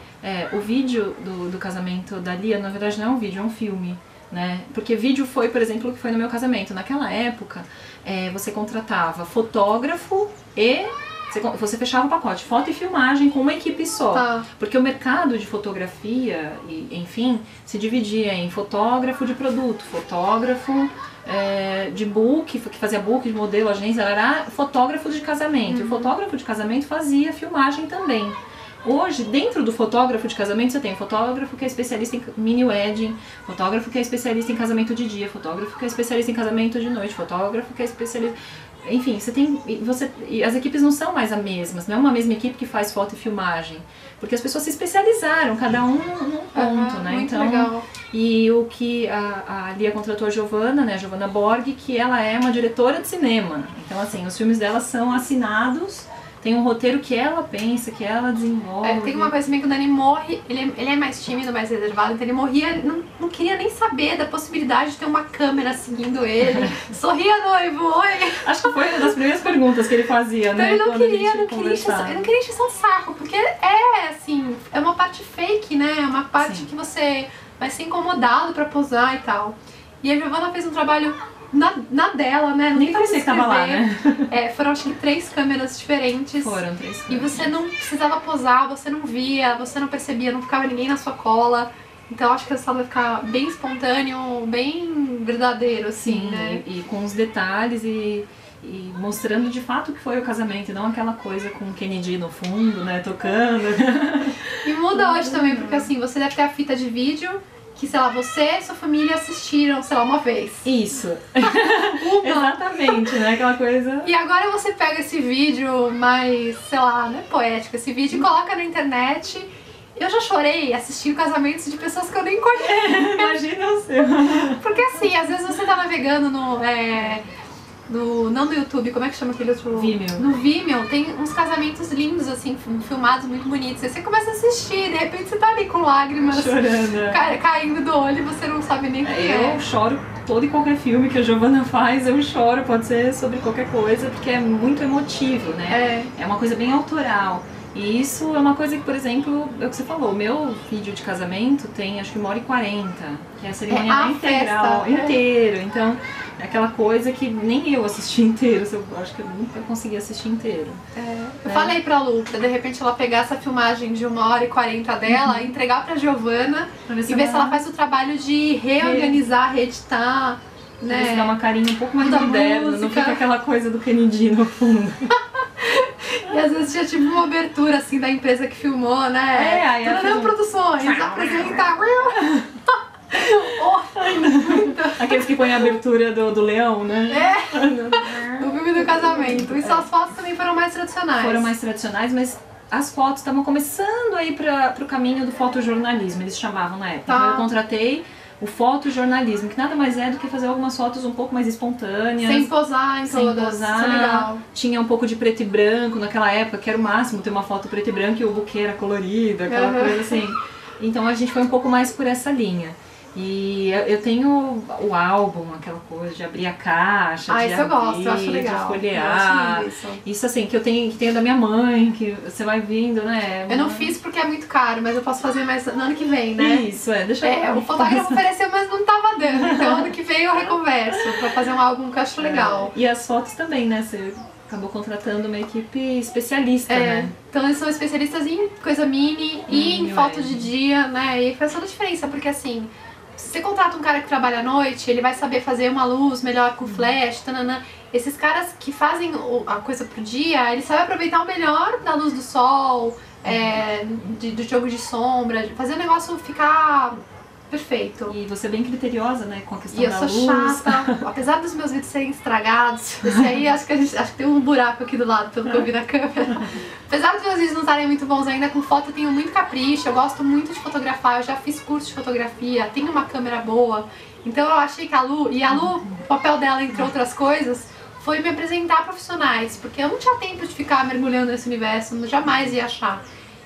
O vídeo do casamento da Lia, na verdade não é um vídeo, é um filme. Né? Porque vídeo foi, por exemplo, o que foi no meu casamento. Naquela época, você contratava fotógrafo e você fechava o pacote, foto e filmagem com uma equipe só. Tá. Porque o mercado de fotografia, enfim, se dividia em fotógrafo de produto, fotógrafo de book, que fazia book de modelo, agência, era fotógrafo de casamento. E o fotógrafo de casamento fazia filmagem também. Hoje, dentro do fotógrafo de casamento, você tem fotógrafo que é especialista em mini wedding, fotógrafo que é especialista em casamento de dia, fotógrafo que é especialista em casamento de noite, fotógrafo que é especialista... Enfim, e as equipes não são mais as mesmas, não é uma mesma equipe que faz foto e filmagem, porque as pessoas se especializaram, cada um num ponto, né? Muito então, legal. E o que a Lia contratou a Giovanna, né, a Giovanna Borg, que ela é uma diretora de cinema. Então, assim, os filmes dela são assinados. Tem um roteiro que ela pensa, que ela desenvolve. Tem uma coisa também que o Dani morre, ele é mais tímido, mais reservado, então ele morria, não queria nem saber da possibilidade de ter uma câmera seguindo ele. Sorria, noivo, oi! Acho que foi uma das primeiras perguntas que ele fazia, então, né? Ele não queria encher o saco, porque assim, é uma parte fake, né? É uma parte que você vai ser incomodado pra posar e tal. E a Giovanna fez um trabalho na dela, né? Não nem parecia que tava lá, né? Foram acho que 3 câmeras diferentes. Foram 3 câmeras. E você não precisava posar, você não via, você não percebia, não ficava ninguém na sua cola. Então acho que o resultado vai ficar bem espontâneo, bem verdadeiro, assim, sim, né? E com os detalhes e mostrando de fato o que foi o casamento, e não aquela coisa com o Kennedy no fundo, né? Tocando. E muda hoje também, porque assim, você deve ter a fita de vídeo que, sei lá, você e sua família assistiram, sei lá, uma vez. Isso. Exatamente, né? Aquela coisa... E agora você pega esse vídeo mais, sei lá, não é poético, esse vídeo e coloca na internet. Eu já chorei assistindo casamentos de pessoas que eu nem conheço. Imagina o seu. Porque assim, às vezes você tá navegando não no YouTube, como é que chama aquele outro? Vimeo. No Vimeo, tem uns casamentos lindos, assim, filmados muito bonitos. Aí você começa a assistir, de repente você tá ali com lágrimas. Chorando. Caindo do olho e você não sabe nem o que é. Eu choro todo e qualquer filme que a Giovanna faz, eu choro, pode ser sobre qualquer coisa, porque é muito emotivo, né? É uma coisa bem autoral. E isso é uma coisa que, por exemplo, é o que você falou, o meu vídeo de casamento tem acho que 1h40, que é a cerimônia integral, inteiro. Então, é aquela coisa que nem eu assisti inteiro, eu acho que eu nunca consegui assistir inteiro. Eu falei pra Lu, pra de repente ela pegar essa filmagem de 1h40 dela, entregar pra Giovana e ver se ela faz o trabalho de reorganizar, reeditar, né? Se dá uma carinha um pouco mais moderna, não fica aquela coisa do Kennedy no fundo. E às vezes tinha tipo uma abertura assim da empresa que filmou, né? Aí Turanã Produções, apresenta. Aqueles que põem a abertura do leão, né? No filme do casamento. E suas fotos também foram mais tradicionais. Foram mais tradicionais, mas as fotos estavam começando a ir pro caminho do fotojornalismo, eles chamavam na época. Então eu contratei o fotojornalismo, que nada mais é do que fazer algumas fotos um pouco mais espontâneas. Sem posar em todas. Isso é legal. Tinha um pouco de preto e branco naquela época, que era o máximo ter uma foto preto e branco e o buquê era colorido, aquela coisa assim. Então a gente foi um pouco mais por essa linha. E eu tenho o álbum, aquela coisa de abrir a caixa, de isso eu gosto, eu acho legal. De folhear. Isso assim, que tenho da minha mãe, que você vai vindo, né? Eu não fiz porque é muito caro, mas eu posso fazer mais no ano que vem, né? Isso, deixa eu O fotógrafo ofereceu, mas não tava dando. Então ano que vem eu reconverso pra fazer um álbum que eu acho legal. E as fotos também, né? Você acabou contratando uma equipe especialista, né? Então eles são especialistas em coisa mini e em foto de dia, né? E faz toda a diferença, porque assim, se você contrata um cara que trabalha à noite, ele vai saber fazer uma luz melhor com flash, tanana. Esses caras que fazem a coisa pro dia, eles sabem aproveitar o melhor da luz do sol, do jogo de sombra, fazer o negócio ficar perfeito. E você é bem criteriosa, né, com a questão da luz. E eu sou chata, apesar dos meus vídeos serem estragados, esse aí acho que tem um buraco aqui do lado, pelo que eu vi na câmera. Apesar dos meus vídeos não estarem muito bons ainda, com foto eu tenho muito capricho, eu gosto muito de fotografar, eu já fiz curso de fotografia, tenho uma câmera boa. Então eu achei que a Lu, o papel dela, entre outras coisas, foi me apresentar a profissionais, porque eu não tinha tempo de ficar mergulhando nesse universo, eu jamais ia achar.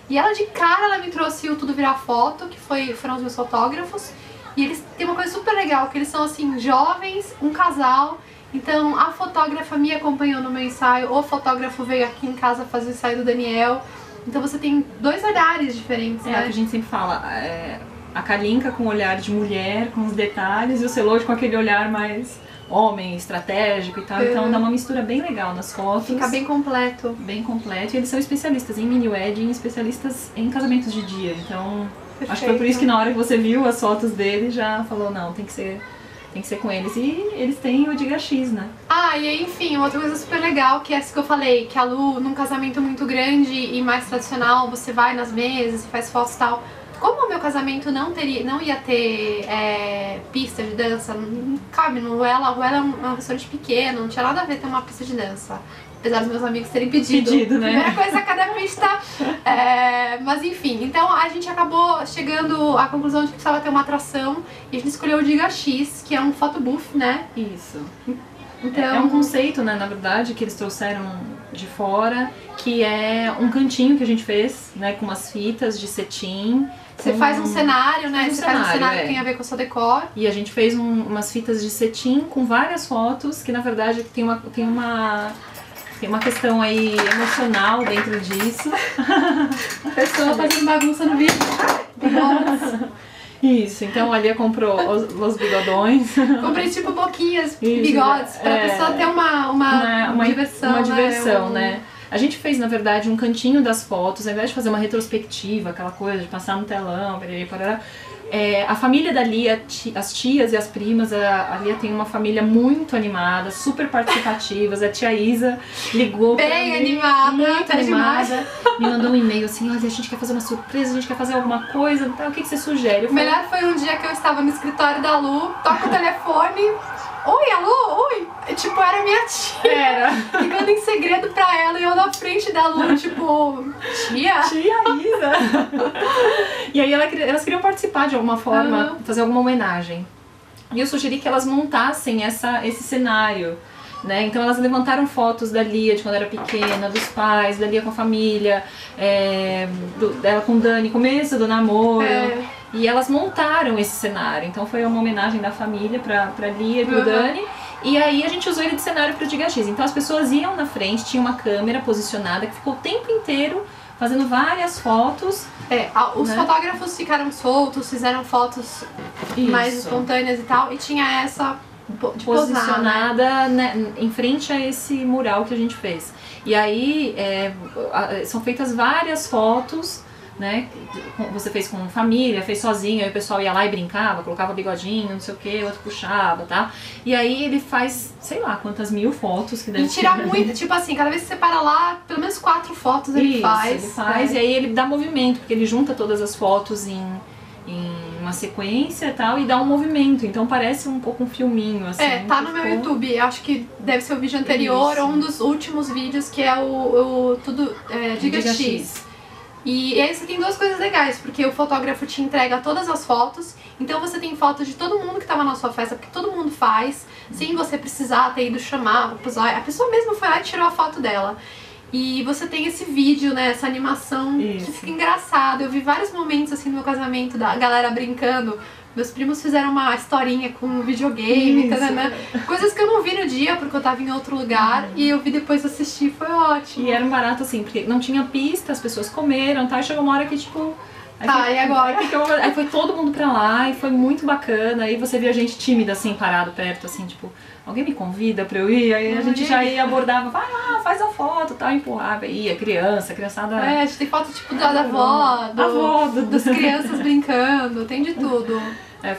E ela de cara, ela me trouxe o Tudo Virar Foto, que foram os meus fotógrafos. E eles têm uma coisa super legal, que eles são assim, jovens, um casal. Então a fotógrafa me acompanhou no meu ensaio, o fotógrafo veio aqui em casa fazer o ensaio do Daniel. Então você tem dois olhares diferentes, né? É o que a gente sempre fala, a Kalinka com o olhar de mulher, com os detalhes, e o Celode com aquele olhar mais homem, estratégico e tal, então dá uma mistura bem legal nas fotos. Fica bem completo. Bem completo, e eles são especialistas em mini wedding, especialistas em casamentos de dia, então perfeito. Acho que foi por isso que na hora que você viu as fotos dele, já falou, não, tem que ser com eles, e eles têm o Diga X, né? E aí, enfim, outra coisa super legal, que é essa que eu falei, que a Lu, num casamento muito grande e mais tradicional, você vai nas mesas e faz fotos e tal. Como o meu casamento não ia ter pista de dança, não cabe no Ruela. O Ruela é um restaurante pequeno, não tinha nada a ver ter uma pista de dança. Apesar dos meus amigos terem pedido, né? Primeira coisa, cada pista. Mas enfim, então a gente acabou chegando à conclusão de que precisava ter uma atração e a gente escolheu o Diga X, que é um photobooth, né? Isso. Então, é um conceito, né, na verdade, que eles trouxeram de fora, que é um cantinho que a gente fez, né, com umas fitas de cetim. Você faz um cenário, né? Você faz um cenário que tem a ver com o seu decor. E a gente fez umas fitas de cetim com várias fotos, que na verdade tem uma questão aí emocional dentro disso. A pessoa fazendo bagunça no vídeo. Isso, então a Lia comprou os bigodões. Comprei tipo boquinhas, bigodes, pra pessoa ter uma diversão. Uma diversão, né? A gente fez, na verdade, um cantinho das fotos, ao invés de fazer uma retrospectiva, aquela coisa de passar no telão, parará. A família da Lia, as tias e as primas, a Lia tem uma família muito animada, super participativas. A tia Isa ligou bem pra mim, animada, muito animada, me mandou um e-mail assim, olha, a gente quer fazer uma surpresa, a gente quer fazer alguma coisa, tá? O que você sugere? O melhor foi um dia que eu estava no escritório da Lu, toco o telefone, oi, alô, oi, tipo, era minha tia, ligando em segredo pra ela e eu na frente da Lu, tipo, tia Isa. E aí elas queriam participar de alguma forma, fazer alguma homenagem. E eu sugeri que elas montassem esse cenário, né? Então elas levantaram fotos da Lia de quando era pequena, dos pais, da Lia com a família, dela com o Dani, começo do namoro. E elas montaram esse cenário, então foi uma homenagem da família pra Lia e pro Dani. E aí a gente usou ele de cenário pro Diga X. Então as pessoas iam na frente, tinha uma câmera posicionada que ficou o tempo inteiro fazendo várias fotos. Os fotógrafos ficaram soltos, fizeram fotos mais espontâneas e tal, e tinha essa de posicionada posar, né, em frente a esse mural que a gente fez. E aí são feitas várias fotos, né? Você fez com família, fez sozinho, aí o pessoal ia lá e brincava, colocava bigodinho, não sei o que, outro puxava, tá? E aí ele faz, sei lá, quantas mil fotos que deve e tira muito, tipo assim, cada vez que você para lá, pelo menos 4 fotos ele faz. E aí ele dá movimento, porque ele junta todas as fotos em uma sequência e tal, e dá um movimento, então parece um pouco um filminho, assim. Tá no meu YouTube, acho que deve ser o vídeo anterior ou um dos últimos vídeos, que é o Diga X. E aí você tem 2 coisas legais, porque o fotógrafo te entrega todas as fotos, então você tem fotos de todo mundo que estava na sua festa, porque todo mundo faz, sem você precisar ter ido chamar, a pessoa mesmo foi lá e tirou a foto dela. E você tem esse vídeo, né, essa animação que fica engraçado. Eu vi vários momentos assim no meu casamento da galera brincando. Meus primos fizeram uma historinha com um videogame, coisas que eu não vi no dia porque eu tava em outro lugar e eu vi depois assistir, foi ótimo. E era um barato assim, porque não tinha pista, as pessoas comeram, tá? E chegou uma hora que tipo... e agora? Aí foi todo mundo pra lá e foi muito bacana. Aí você via gente tímida assim, parado perto, assim, tipo, alguém me convida pra eu ir? Aí a gente já ia, abordava, vai lá, faz a foto, tal, empurrava, ia, criançada... a gente tem foto tipo da avó, das crianças brincando, tem de tudo.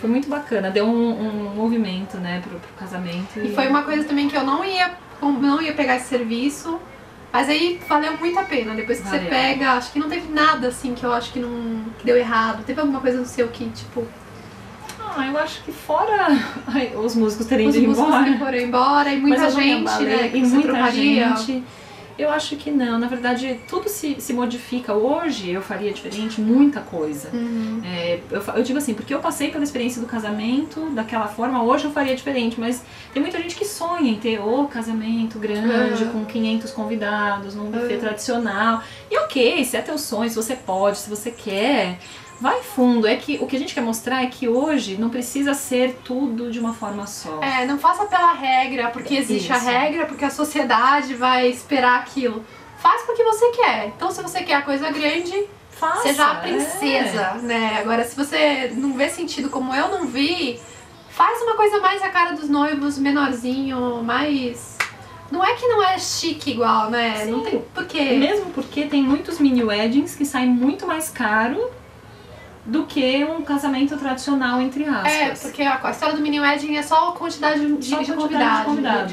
Foi muito bacana, deu um movimento, né, pro casamento. E foi uma coisa também que eu não ia pegar esse serviço, mas aí valeu muito a pena. Depois que você pega, acho que não teve nada assim que eu acho que deu errado. Teve alguma coisa no seu que, tipo... eu acho que fora os músicos terem ido embora. Os músicos foram embora e muita gente, né, que você trocaria. Eu acho que não, na verdade tudo se modifica. Hoje eu faria diferente muita coisa. Eu digo assim, porque eu passei pela experiência do casamento daquela forma, hoje eu faria diferente, mas tem muita gente que sonha em ter o casamento grande, com 500 convidados, num buffet tradicional. E ok, se é teu sonho, se você pode, se você quer, vai fundo. É que o que a gente quer mostrar é que hoje não precisa ser tudo de uma forma só. Não faça pela regra, porque existe a regra, porque a sociedade vai esperar aquilo. Faz porque você quer. Então se você quer a coisa grande, seja a princesa, né? Agora se você não vê sentido como eu não vi, faz uma coisa mais a cara dos noivos, menorzinho, mais... Não é que não é chique igual, né? Sim. Não tem porquê. Mesmo porque tem muitos mini weddings que saem muito mais caro do que um casamento tradicional, entre aspas. Porque a história do mini wedding é só a quantidade de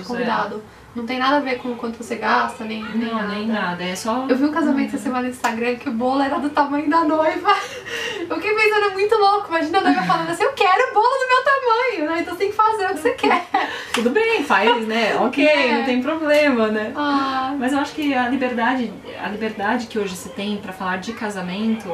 convidado. Não tem nada a ver com o quanto você gasta, nem nada. É só... Eu vi um casamento essa semana no Instagram que o bolo era do tamanho da noiva. Eu fiquei pensando, é muito louco. Imagina a noiva falando assim, eu quero o bolo do meu tamanho, né? Então você tem que fazer o que você quer. Tudo bem, faz, né? Ok, não tem problema, né? Mas eu acho que a liberdade que hoje se tem pra falar de casamento,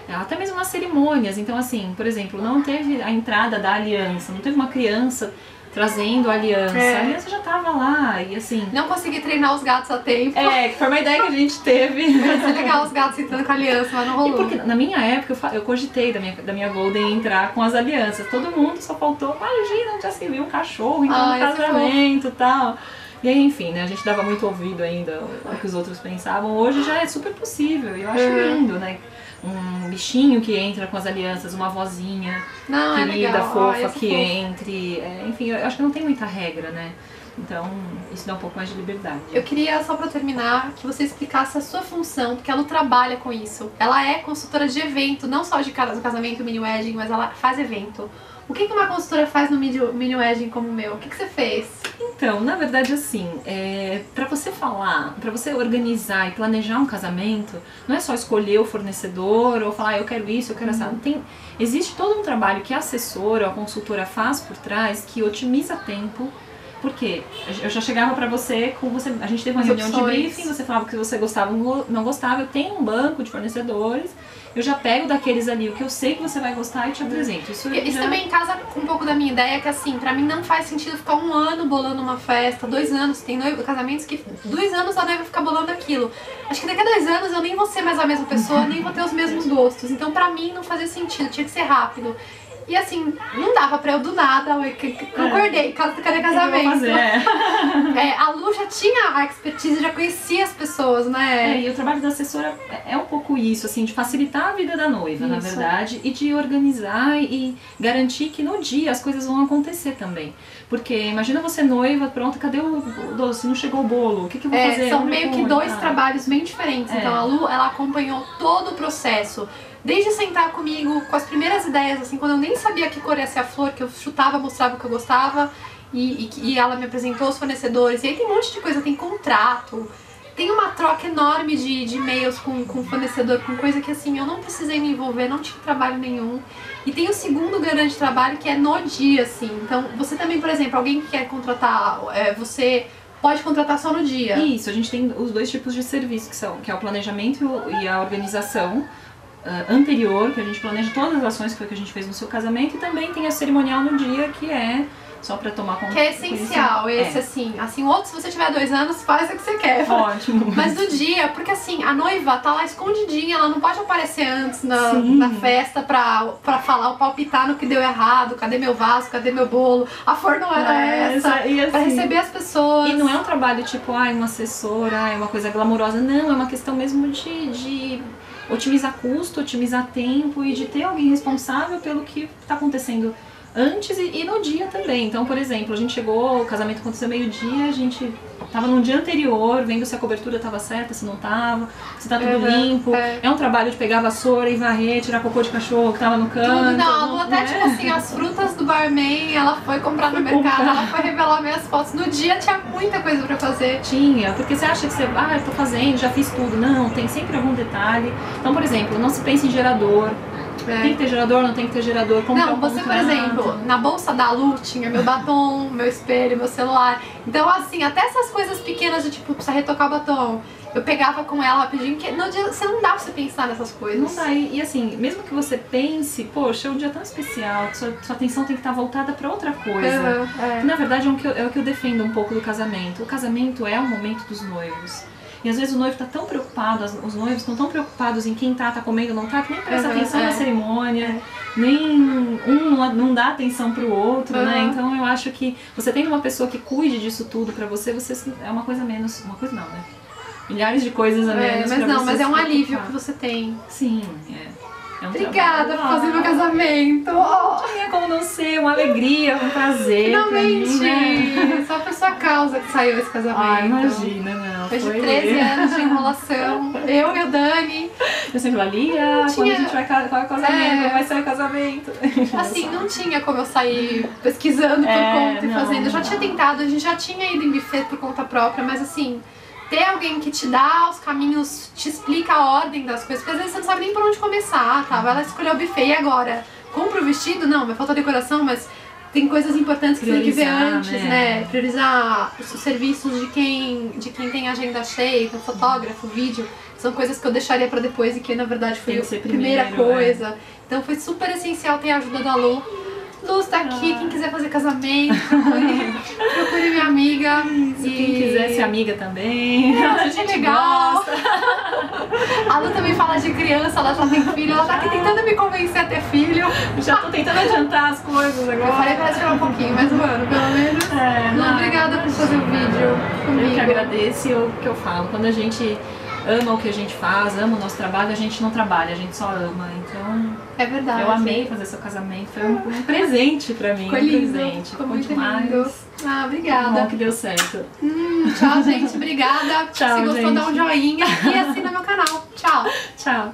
até mesmo nas cerimônias. Então assim, por exemplo, não teve a entrada da aliança, não teve uma criança trazendo a aliança. A aliança já tava lá e assim... Não consegui treinar os gatos a tempo. Que foi uma ideia que a gente teve. Mas é legal os gatos entrando com a aliança, mas não rolou. E porque na minha época eu cogitei da minha Golden entrar com as alianças. Todo mundo só faltou, imagina, já se viu um cachorro entrando no casamento e tal. E aí, enfim, né, a gente dava muito ouvido ainda ao que os outros pensavam. Hoje já é super possível e eu acho lindo, né? Um bichinho que entra com as alianças, uma vozinha querida, fofa, que entre. Enfim, eu acho que não tem muita regra, né? Então, isso dá um pouco mais de liberdade. Eu queria, só pra terminar, que você explicasse a sua função, porque ela trabalha com isso. Ela é consultora de evento, não só de casamento, mini wedding, mas ela faz evento. O que uma consultora faz no mini wedding como o meu? O que você fez? Então, na verdade, assim, pra você falar, pra você organizar e planejar um casamento, não é só escolher o fornecedor ou falar, eu quero isso, eu quero essa. Existe todo um trabalho que a assessora ou a consultora faz por trás que otimiza tempo. Porque eu já chegava pra você, a gente teve uma reunião de briefing, você falava que você gostava ou não gostava, eu tenho um banco de fornecedores, eu já pego daqueles ali o que eu sei que você vai gostar e te apresento. Isso também casa com um pouco da minha ideia, que assim, pra mim não faz sentido ficar 1 ano bolando uma festa, 2 anos, tem casamentos que 2 anos a noiva fica bolando aquilo. Acho que daqui a 2 anos eu nem vou ser mais a mesma pessoa, nem vou ter os mesmos gostos, então pra mim não fazia sentido, tinha que ser rápido. E assim, não dava pra eu do nada, concordei, cadê casamento? A Lu já tinha a expertise, já conhecia as pessoas, né? E o trabalho da assessora é um pouco isso, assim, de facilitar a vida da noiva, na verdade, e de organizar e garantir que no dia as coisas vão acontecer também. Porque imagina você noiva, pronto, cadê o doce? Não chegou o bolo, o que eu vou fazer? São meio que dois trabalhos bem diferentes. Então a Lu, ela acompanhou todo o processo. Desde sentar comigo com as primeiras ideias, assim, quando eu nem sabia que cor ia ser a flor, que eu chutava, mostrava o que eu gostava, e ela me apresentou os fornecedores. E aí tem um monte de coisa, tem contrato, tem uma troca enorme de e-mails com o fornecedor, com coisa que assim, eu não precisei me envolver, não tive trabalho nenhum. E tem o segundo grande trabalho, que é no dia, assim. Então, você também, por exemplo, alguém que quer contratar, você pode contratar só no dia. Isso, a gente tem os dois tipos de serviço, que é o planejamento e a organização anterior, que a gente planeja todas as ações que foi que a gente fez no seu casamento, e também tem a cerimonial no dia, que é só pra tomar conta. Que é essencial, esse assim, o outro, se você tiver 2 anos, faz o que você quer. Ótimo. Mas no dia, porque assim, a noiva tá lá escondidinha, ela não pode aparecer antes na festa pra falar, palpitar no que deu errado, cadê meu vaso, cadê meu bolo, a flor não era essa, e assim, pra receber as pessoas. E não é um trabalho tipo, uma assessora, uma coisa glamourosa, não, é uma questão mesmo de otimizar custo, otimizar tempo e de ter alguém responsável pelo que está acontecendo antes e no dia também. Então, por exemplo, a gente chegou, o casamento aconteceu meio-dia, a gente tava no dia anterior, vendo se a cobertura estava certa, se não tava, se tá tudo limpo. É um trabalho de pegar a vassoura e varrer, tirar cocô de cachorro que tava no canto. Tudo, não, até tipo assim, as frutas do barman, ela foi comprar no mercado, ela foi revelar minhas fotos. No dia tinha muita coisa pra fazer. Tinha, porque você acha que você, eu tô fazendo, já fiz tudo. Não, tem sempre algum detalhe. Então, por exemplo, não se pensa em gerador. Tem que ter gerador, não tem que ter gerador? Como não, você, por exemplo, na bolsa da Lu tinha meu batom, meu espelho, meu celular. Então, assim, até essas coisas pequenas de tipo, precisa retocar o batom, eu pegava com ela rapidinho, porque no dia você não dá pra você pensar nessas coisas. Não dá, e assim, mesmo que você pense, poxa, é um dia tão especial, que sua atenção tem que estar voltada pra outra coisa. Que, na verdade, é o que eu defendo um pouco do casamento. O casamento é o momento dos noivos. E às vezes o noivo tá tão preocupado, os noivos estão tão preocupados em quem tá comendo ou não tá, que nem presta atenção na cerimônia, nem não dá atenção pro outro, né? Então eu acho que você tendo uma pessoa que cuide disso tudo pra você é uma coisa menos, uma coisa não, né? Milhares de coisas a menos pra você. Mas é um alívio que você tem. Sim, É um Obrigada por fazer meu casamento. Tinha como não ser, uma alegria, um prazer. Finalmente! Pra mim, né? Só por sua causa que saiu esse casamento. Imagina, não. Depois de 13 anos de enrolação, eu e o Dani. Eu sempre falia, quando a gente vai qual é o casamento, vai sair o casamento. Assim, não tinha como eu sair pesquisando por conta e fazendo. Eu já tinha tentado, a gente já tinha ido em buffet por conta própria, mas assim, ter alguém que te dá os caminhos, te explica a ordem das coisas, porque às vezes você não sabe nem por onde começar, tá? Vai lá escolher o buffet e agora? Compra o vestido? Não, vai faltar decoração, mas tem coisas importantes que você tem que ver antes, né? Priorizar os serviços de quem tem agenda cheia, então fotógrafo, vídeo, são coisas que eu deixaria pra depois e que na verdade foi a primeira coisa. Então foi super essencial ter a ajuda da Lu. Lu tá aqui, quem quiser fazer casamento, procure minha amiga. Quem quiser ser amiga também, a gente legal. gosta. A Lu também fala de criança, ela já tem filho, ela tá aqui tentando me convencer a ter filho. Já tô tentando adiantar as coisas agora. Eu falei pra ela esperar um pouquinho, mas mano, pelo menos. Lu, obrigada por fazer o vídeo comigo. Eu que agradeço e o que eu falo. Quando a gente ama o que a gente faz, ama o nosso trabalho, a gente não trabalha, a gente só ama. Então, é verdade. Eu amei fazer seu casamento, foi um presente pra mim. Ficou lindo, presente. ficou muito lindo. Obrigada. Bom que deu certo. Tchau, gente. Obrigada. Tchau, se gostou, gente. dá um joinha e assina meu canal. Tchau. Tchau.